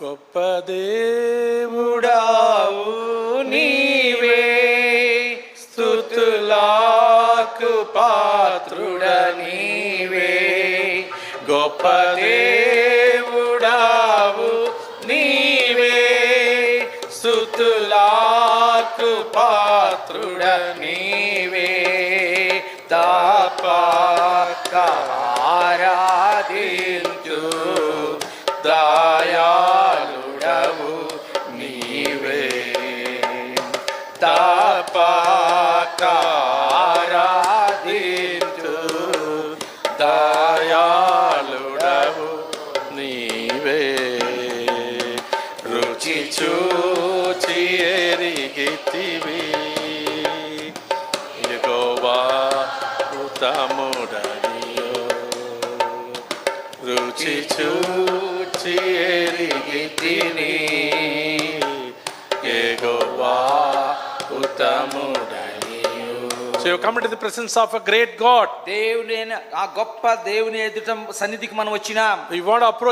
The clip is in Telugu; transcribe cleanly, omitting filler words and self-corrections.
గొప్ప దేవుడావు నీవే, స్తుతులకు పాత్రుడ నీవే. గొప్ప దేవుడావు నీవే, స్తుతులకు పాత్రుడ నీవే. తప్పక ఆరాధించు దయాళుడవు నీవే. తప్పక ఆరాధించు దయాళుడవు నీవే. రుచి చూచి ఎరిగితివి యెహోవా ఉత్తముడనియో. రుచి చూచి ఎరిగితిని యెహోవా ఉత్తముడనియో. So you come into the presence of a great God. దేవుని ఆ గొప్ప దేవుని ఎదుట సన్నిధికి మనం వచ్చినాం. You want to approach